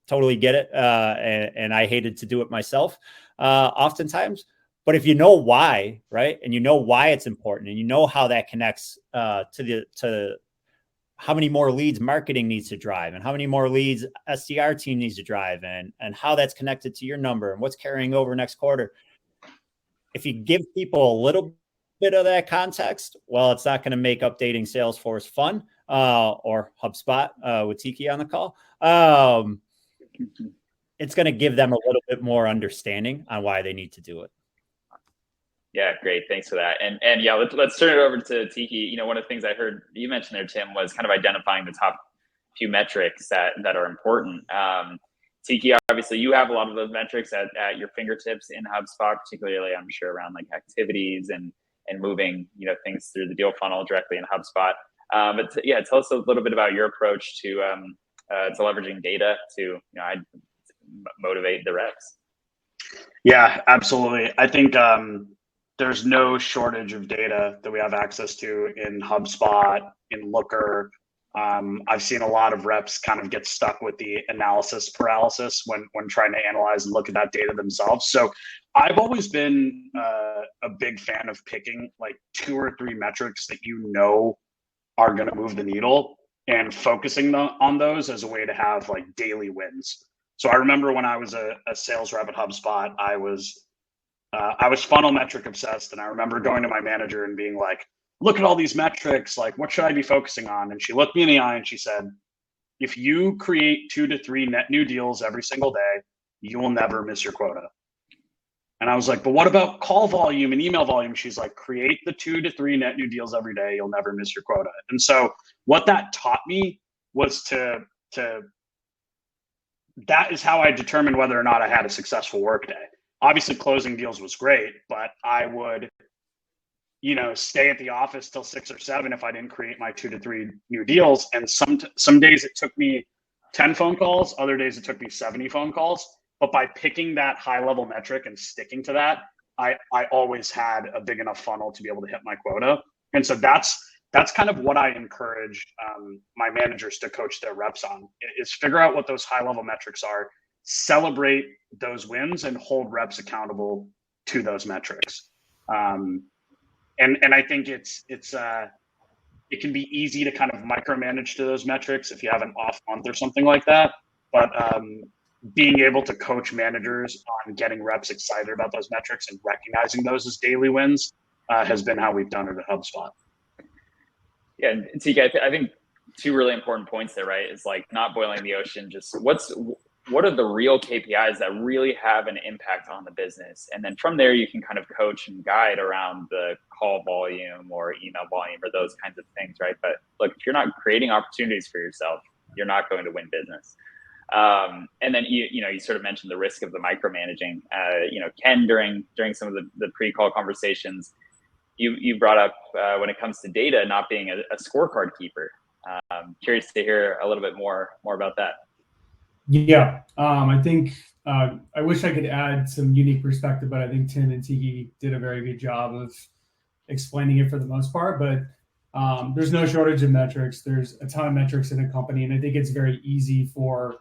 Totally get it. And I hated to do it myself oftentimes. But if you know why, right, and you know why it's important, and you know how that connects to how many more leads marketing needs to drive, and how many more leads SDR team needs to drive, and how that's connected to your number and what's carrying over next quarter. If you give people a little bit of that context, well, it's not going to make updating Salesforce fun or HubSpot with Tiki on the call. It's going to give them a little bit more understanding on why they need to do it. Yeah, great. Thanks for that. And yeah, let's turn it over to Tiki. One of the things I heard you mention there, Tim, was kind of identifying the top few metrics that are important. Tiki, obviously you have a lot of those metrics at your fingertips in HubSpot, particularly I'm sure around like activities and moving, things through the deal funnel directly in HubSpot. But yeah, tell us a little bit about your approach to leveraging data to, motivate the reps. Yeah, absolutely. I think there's no shortage of data that we have access to in HubSpot, in Looker. I've seen a lot of reps kind of get stuck with the analysis paralysis when trying to analyze and look at that data themselves. So I've always been a big fan of picking like 2 or 3 metrics that are going to move the needle and focusing on those as a way to have like daily wins. So I remember when I was a sales rep at HubSpot, I was funnel metric obsessed. And I remember going to my manager and being like, look at all these metrics, like what should I be focusing on? And she looked me in the eye and she said, if you create 2 to 3 net new deals every single day, you will never miss your quota. And I was like, but what about call volume and email volume? She's like, create the 2 to 3 net new deals every day. You'll never miss your quota. And so what that taught me was that is how I determined whether or not I had a successful workday. Obviously, closing deals was great, but I would, stay at the office till 6 or 7 if I didn't create my 2 to 3 new deals. And some days it took me 10 phone calls, other days it took me 70 phone calls. But by picking that high level metric and sticking to that, I always had a big enough funnel to be able to hit my quota. And so that's kind of what I encourage my managers to coach their reps on, is figure out what those high level metrics are, celebrate those wins, and hold reps accountable to those metrics. And I think it can be easy to kind of micromanage to those metrics if you have an off month or something like that. But being able to coach managers on getting reps excited about those metrics and recognizing those as daily wins has been how we've done it at HubSpot. Yeah, and TK, I think 2 really important points there, right? Is like not boiling the ocean, just what are the real KPIs that really have an impact on the business? And then from there, you can kind of coach and guide around the call volume or email volume or those kinds of things, right? But look, if you're not creating opportunities for yourself, you're not going to win business. And then you sort of mentioned the risk of the micromanaging. Ken, during some of the pre-call conversations, you brought up when it comes to data not being a scorecard keeper. Curious to hear a little bit more about that. Yeah, I think I wish I could add some unique perspective, but I think Tim and Tiki did a very good job of explaining it for the most part. But there's no shortage of metrics. There's a ton of metrics in a company, and I think it's very easy for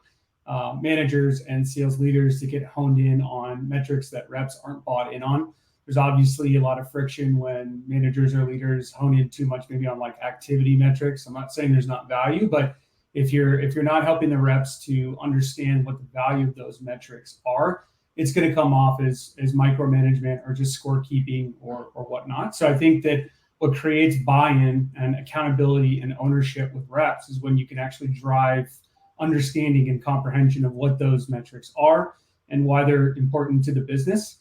managers and sales leaders to get honed in on metrics that reps aren't bought in on. There's obviously a lot of friction when managers or leaders hone in too much, maybe on like activity metrics. I'm not saying there's not value, but if you're not helping the reps to understand what the value of those metrics are, it's going to come off as micromanagement or just scorekeeping or whatnot. So I think that what creates buy-in and accountability and ownership with reps is when you can actually drive understanding and comprehension of what those metrics are and why they're important to the business.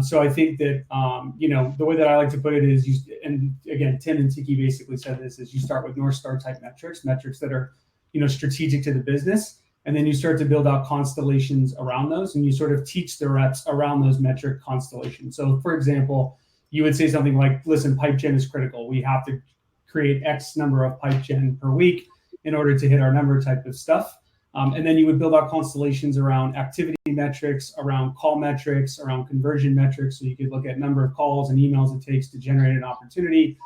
So I think that, the way that I like to put it is, and again, Tim and Tiki basically said this, is you start with North Star type metrics that are, strategic to the business. And then you start to build out constellations around those, and you sort of teach the reps around those metric constellations. So for example, you would say something like, listen, pipe gen is critical. We have to create X number of pipe gen per week in order to hit our number type of stuff. And then you would build out constellations around activity metrics, around call metrics, around conversion metrics. So you could look at number of calls and emails it takes to generate an opportunity,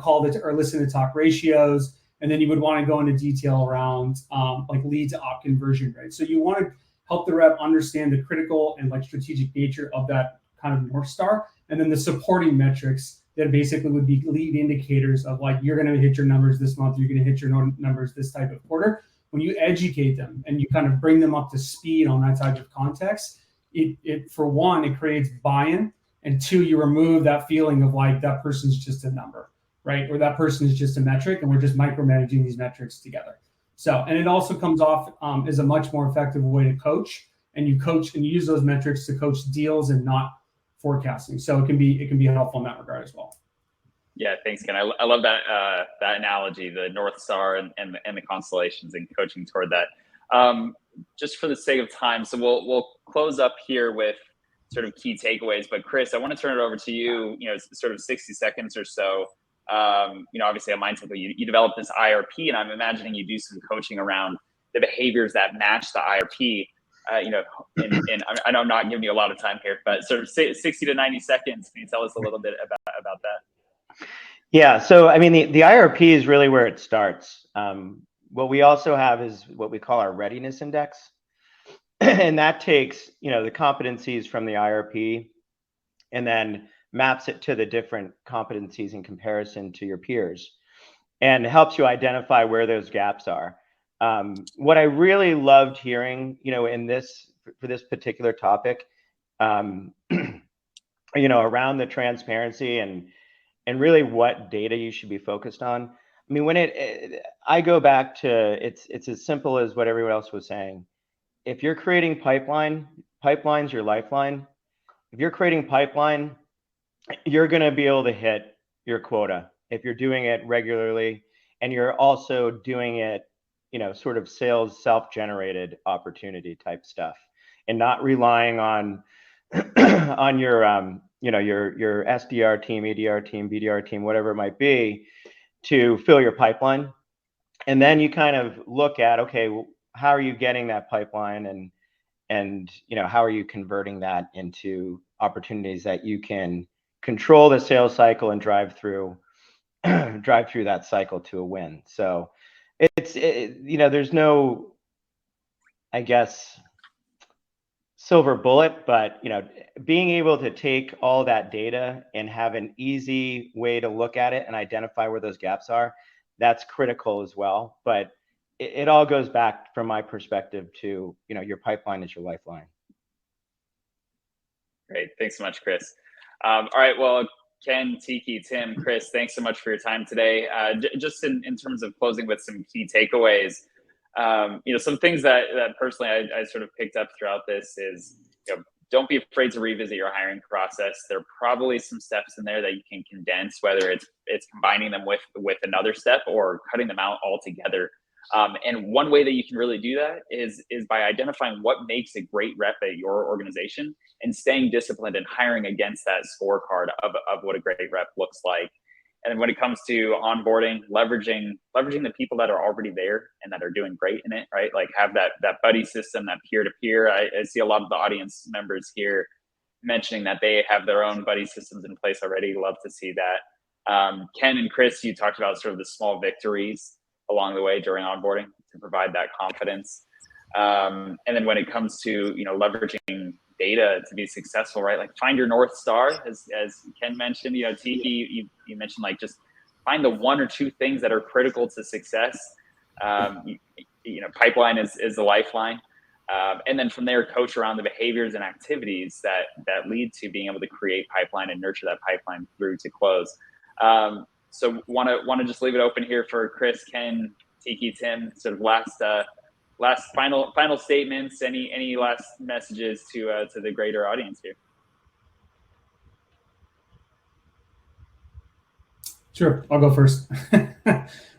call or listen to talk ratios. And then you would want to go into detail around like lead to op conversion rate. So you want to help the rep understand the critical and like strategic nature of that kind of North Star. And then the supporting metrics that basically would be lead indicators of like, you're going to hit your numbers this month, you're going to hit your numbers this type of quarter. When you educate them and you kind of bring them up to speed on that type of context, it for one, it creates buy-in, and 2, you remove that feeling of like that person's just a number, right? Or that person is just a metric and we're just micromanaging these metrics together. So, and it also comes off as a much more effective way to coach, and you coach and you use those metrics to coach deals and not forecasting. So it can be helpful in that regard as well. Yeah, thanks, Ken. I love that that analogy, the North Star and the constellations and coaching toward that. Just for the sake of time, so we'll close up here with sort of key takeaways. But Chris, I want to turn it over to you. Sort of 60 seconds or so. Obviously at Mindset, you developed this IRP, and I'm imagining you do some coaching around the behaviors that match the IRP. And I know I'm not giving you a lot of time here, but sort of 60 to 90 seconds. Can you tell us a little bit about that? Yeah, so I mean, the IRP is really where it starts. What we also have is what we call our readiness index. And that takes, the competencies from the IRP and then maps it to the different competencies in comparison to your peers and helps you identify where those gaps are. What I really loved hearing, for this particular topic, around the transparency and really what data you should be focused on. I mean, I go back to, it's as simple as what everyone else was saying. If you're creating pipeline's your lifeline. If you're creating pipeline, you're going to be able to hit your quota if you're doing it regularly, and you're also doing it, sort of sales self-generated opportunity type stuff, and not relying on on your your SDR team, EDR team, BDR team, whatever it might be, to fill your pipeline. And then you kind of look at, okay, well, how are you getting that pipeline, and how are you converting that into opportunities that you can control the sales cycle and drive through that cycle to a win. So there's no, I guess, silver bullet, but being able to take all that data and have an easy way to look at it and identify where those gaps are, that's critical as well. But it all goes back, from my perspective, to your pipeline is your lifeline. Great, thanks so much, Chris. All right, well, Ken, Tiki, Tim, Chris, thanks so much for your time today. Just in terms of closing with some key takeaways, some things that personally I sort of picked up throughout this is, don't be afraid to revisit your hiring process. There are probably some steps in there that you can condense, whether it's combining them with another step or cutting them out altogether. And one way that you can really do that is by identifying what makes a great rep at your organization and staying disciplined and hiring against that scorecard of what a great rep looks like. And then when it comes to onboarding, leveraging the people that are already there and that are doing great in it, right? Like have that buddy system, that peer-to-peer. I see a lot of the audience members here mentioning that they have their own buddy systems in place already. Love to see that. Ken and Chris, you talked about sort of the small victories along the way during onboarding to provide that confidence. And then when it comes to, leveraging data to be successful, right? Like find your North Star, as Ken mentioned, Tiki, you mentioned, like, just find the one or two things that are critical to success. Pipeline is the lifeline. And then from there, coach around the behaviors and activities that lead to being able to create pipeline and nurture that pipeline through to close. So want to just leave it open here for Chris, Ken, Tiki, Tim, sort of last final statements. Any last messages to the greater audience here? Sure, I'll go first.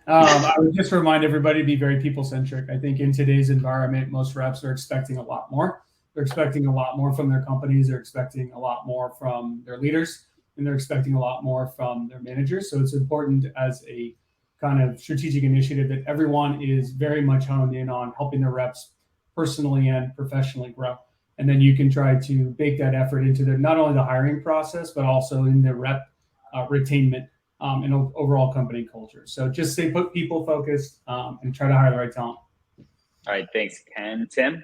I would just remind everybody to be very people-centric. I think in today's environment, most reps are expecting a lot more. They're expecting a lot more from their companies. They're expecting a lot more from their leaders, and they're expecting a lot more from their managers. So it's important as a kind of strategic initiative that everyone is very much honed in on helping their reps personally and professionally grow. And then you can try to bake that effort into not only the hiring process, but also in the rep retainment and overall company culture. So just stay people focused and try to hire the right talent. All right, thanks, Ken. Tim?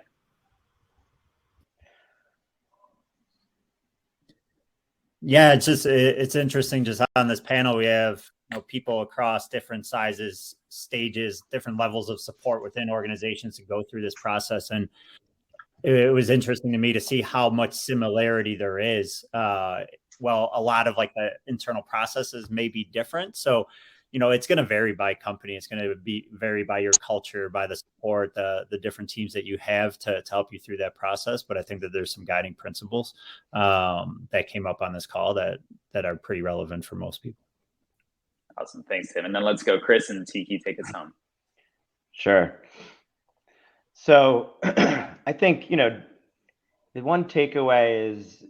Yeah, it's interesting. Just on this panel, we have people across different sizes, stages, different levels of support within organizations to go through this process. And it was interesting to me to see how much similarity there is. Well, a lot of like the internal processes may be different. So, it's going to vary by company. It's going to vary by your culture, by the support, the different teams that you have to help you through that process. But I think that there's some guiding principles that came up on this call that are pretty relevant for most people. Awesome. Thanks, Tim. And then let's go, Chris and Tiki, take us home. Sure. So I think, the one takeaway is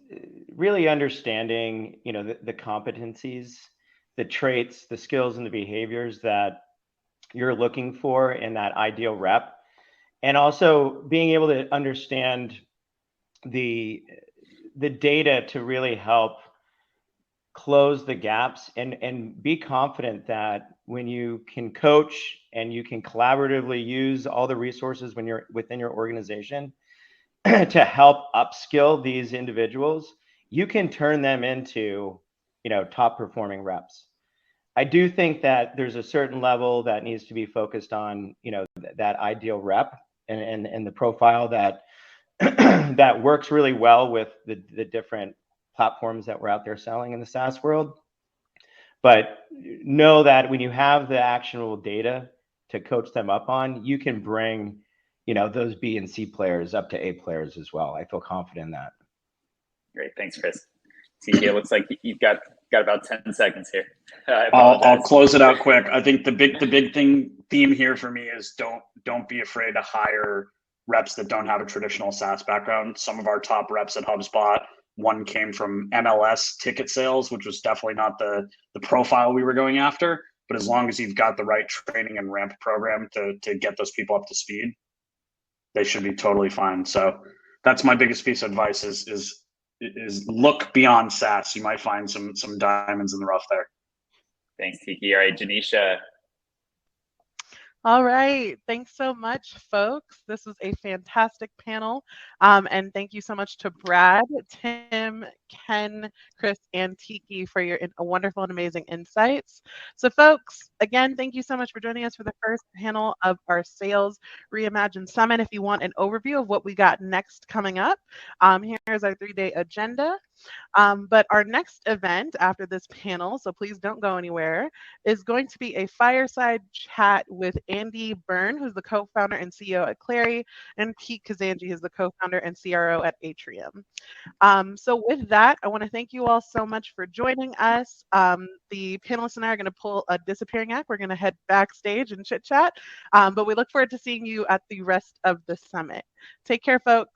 really understanding, the competencies, the traits, the skills, and the behaviors that you're looking for in that ideal rep. And also being able to understand the data to really help close the gaps and be confident that when you can coach and you can collaboratively use all the resources when you're within your organization to help upskill these individuals, you can turn them into, top performing reps. I do think that there's a certain level that needs to be focused on, that ideal rep and the profile that that works really well with the different platforms that we're out there selling in the SaaS world. But know that when you have the actionable data to coach them up on, you can bring, those B and C players up to A players as well. I feel confident in that. Great. Thanks, Chris. TK, it looks like you've got got about 10 seconds here. I'll close it out quick. I think the big theme here for me is don't be afraid to hire reps that don't have a traditional SaaS background. Some of our top reps at HubSpot, one came from MLS ticket sales, which was definitely not the profile we were going after. But as long as you've got the right training and ramp program to get those people up to speed, they should be totally fine. So that's my biggest piece of advice is look beyond SaaS. You might find some diamonds in the rough there. Thanks, Tiki. All right, Janisha. All right. Thanks so much, folks. This was a fantastic panel. And thank you so much to Brad, Tim, Ken, Chris, and Tiki for your wonderful and amazing insights. So, folks, again, thank you so much for joining us for the first panel of our Sales Reimagine Summit. If you want an overview of what we got next coming up, here's our 3-day agenda. But our next event after this panel, so please don't go anywhere, is going to be a fireside chat with Andy Byrne, who's the co-founder and CEO at Clary, and Pete Kazanji, who's the co-founder and CRO at Atrium. So with that, I want to thank you all so much for joining us. The panelists and I are going to pull a disappearing act. We're going to head backstage and chit chat, but we look forward to seeing you at the rest of the summit. Take care, folks.